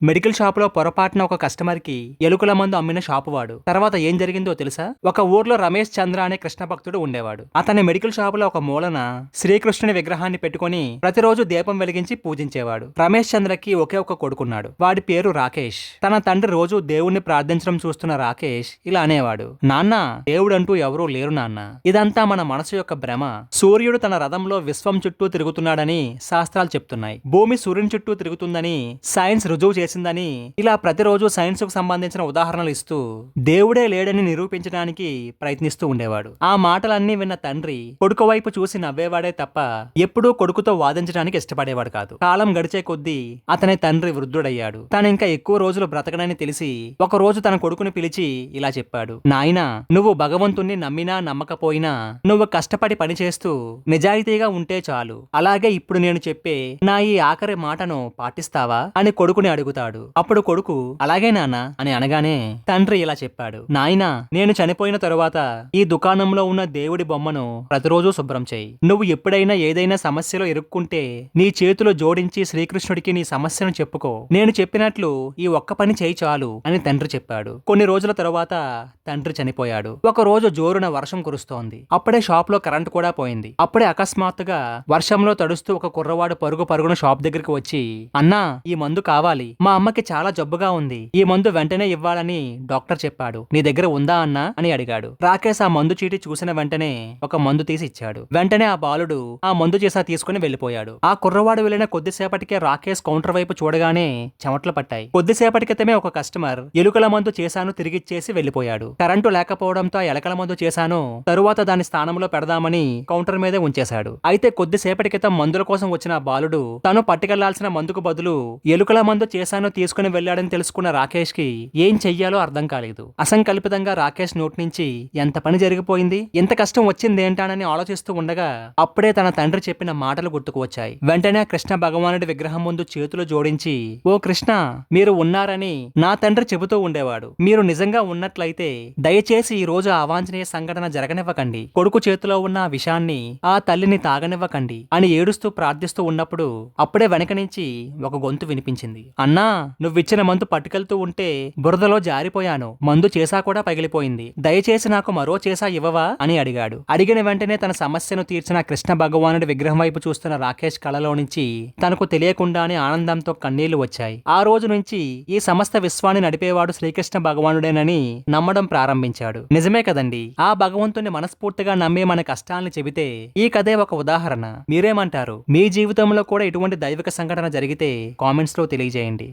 Medical shop లో పొరపాటున ఒక కస్టమర్ కి ఎలుకల మందు అమ్మిన షాపు వాడు. తర్వాత ఏం జరిగిందో తెలుసా? ఒక ఊర్లో రమేష్ చంద్ర అనే కృష్ణ భక్తుడు ఉండేవాడు. అతని మెడికల్ షాప్ లో ఒక మూలన శ్రీకృష్ణుని విగ్రహాన్ని పెట్టుకుని ప్రతిరోజు దీపం వెలిగించి పూజించేవాడు. రమేష్ చంద్రకి ఒకే ఒక కొడుకున్నాడు. వాడి పేరు రాకేష్. తన తండ్రి రోజు దేవుణ్ణి ప్రార్థించడం చూస్తున్న రాకేష్ ఇలా అనేవాడు: నాన్న, దేవుడంటూ ఎవరూ లేరు నాన్న. ఇదంతా మన మనసు యొక్క భ్రమ. సూర్యుడు తన రథంలో విశ్వం చుట్టూ తిరుగుతున్నాడని శాస్త్రాలు చెప్తున్నాయి. భూమి సూర్యుని చుట్టూ తిరుగుతుందని సైన్స్ రుజువు చేసిందని ఇలా ప్రతిరోజు సైన్స్ కు సంబంధించిన ఉదాహరణలు ఇస్తూ దేవుడే లేడని నిరూపించడానికి ప్రయత్నిస్తూ ఉండేవాడు. ఆ మాటలన్నీ విన్న తండ్రి కొడుకు వైపు చూసి నవ్వేవాడే తప్ప ఎప్పుడూ కొడుకుతో వాదించడానికి ఇష్టపడేవాడు కాదు. కాలం గడిచే కొద్దీ అతని తండ్రి వృద్ధుడయ్యాడు. తను ఇంకా ఎక్కువ రోజులు బ్రతకనని తెలిసి ఒక రోజు తన కొడుకుని పిలిచి ఇలా చెప్పాడు: నాయనా, నువ్వు భగవంతుణ్ణి నమ్మినా నమ్మకపోయినా నువ్వు కష్టపడి పనిచేస్తూ నిజాయితీగా ఉంటే చాలు. అలాగే ఇప్పుడు నేను చెప్పే నా ఈ ఆఖరి మాటను పాటిస్తావా అని కొడుకుని అడుగుతాడు. అప్పుడు కొడుకు అలాగే నాన్న అని అనగానే తండ్రి ఇలా చెప్పాడు: నాయనా, నేను చనిపోయిన తరువాత ఈ దుకాణంలో ఉన్న దేవుడి బొమ్మను ప్రతిరోజు శుభ్రం చేయి. నువ్వు ఎప్పుడైనా ఏదైనా సమస్యలో ఇరుక్కుంటే నీ చేతులు జోడించి శ్రీకృష్ణుడికి నీ సమస్యను చెప్పుకో. నేను చెప్పినట్లు ఈ ఒక్క పని చేయి చాలు అని తండ్రి చెప్పాడు. కొన్ని రోజుల తరువాత తండ్రి చనిపోయాడు. ఒక రోజు జోరున వర్షం కురుస్తోంది. అప్పుడే షాప్ లో కరెంట్ కూడా పోయింది. అప్పుడే అకస్మాత్తుగా వర్షంలో తడుస్తూ ఒక కుర్రవాడు పరుగు పరుగున షాప్ దగ్గరికి వచ్చి: అన్నా, ఈ మందు కావాలి. మా అమ్మకి చాలా జబ్బుగా ఉంది. ఈ మందు వెంటనే ఇవ్వాలని డాక్టర్ చెప్పాడు. నీ దగ్గర ఉందా అన్నా అని అడిగాడు. రాకేష్ ఆ మందు చీటి చూసిన వెంటనే ఒక మందు తీసి ఇచ్చాడు. వెంటనే ఆ బాలుడు ఆ మందు చేసా తీసుకుని వెళ్లిపోయాడు. ఆ కుర్రవాడు వెళ్లిన కొద్దిసేపటికే రాకేష్ కౌంటర్ వైపు చూడగానే చెమట్లు పట్టాయి. కొద్దిసేపటి క్రితమే ఒక కస్టమర్ ఎలుకల మందు చేశాను తిరిగిచ్చేసి వెళ్లిపోయాడు. కరెంటు లేకపోవడంతో ఆ ఎలకల మందు చేశాను తరువాత దాని స్థానంలో పెడదామని కౌంటర్ మీదే ఉంచేశాడు. అయితే కొద్దిసేపటి క్రితం మందుల కోసం వచ్చిన ఆ బాలుడు తను పట్టుకెళ్లాల్సిన మందుకు బదులు ఎలుకల మందు చేశాను తీసుకుని వెళ్లాడని తెలుసుకున్న రాకేష్ కి ఏం చెయ్యాలో అర్థం కాలేదు. అసంకల్పితంగా రాకేష్ నోటి నుంచి ఎంత పని జరిగిపోయింది, ఎంత కష్టం వచ్చిందేంటానని ఆలోచిస్తూ ఉండగా అప్పుడే తన తండ్రి చెప్పిన మాటలు గుర్తుకు వచ్చాయి. వెంటనే కృష్ణ భగవానుడి విగ్రహం ముందు చేతులు జోడించి: ఓ కృష్ణ, మీరు ఉన్నారని నా తండ్రి చెబుతూ ఉండేవాడు. మీరు నిజంగా ఉన్నట్లయితే దయచేసి ఈ రోజు అవాంఛనీయ సంఘటన జరగనివ్వకండి. కొడుకు చేతిలో ఉన్న ఆ విషాన్ని ఆ తల్లిని తాగనివ్వకండి అని ఏడుస్తూ ప్రార్థిస్తూ ఉన్నప్పుడు అప్పుడే వెనక నుంచి ఒక గొంతు వినిపించింది: అన్నా, నువ్విచ్చిన మందు పట్టుకెళ్తూ ఉంటే బురదలో జారిపోయాను. మందు చేసా కూడా పగిలిపోయింది. దయచేసి నాకు మరో చేసా ఇవ్వవా అని అడిగాడు. అడిగిన వెంటనే తన సమస్యను తీర్చిన కృష్ణ భగవానుడి విగ్రహం వైపు చూస్తున్న రాకేష్ కళలో నుంచి తనకు తెలియకుండానే ఆనందంతో కన్నీళ్లు వచ్చాయి. ఆ రోజు నుంచి ఈ సమస్త విశ్వాన్ని నడిపేవాడు శ్రీకృష్ణ భగవానుడేనని నమ్మడం ప్రారంభించాడు. నిజమే కదండి. ఆ భగవంతుని మనస్ఫూర్తిగా నమ్మే మన కష్టాల్ని చెబితే ఈ కథే ఒక ఉదాహరణ. మీరేమంటారు? మీ జీవితంలో కూడా ఇటువంటి దైవిక సంఘటన జరిగితే కామెంట్స్ లో తెలియజేయండి.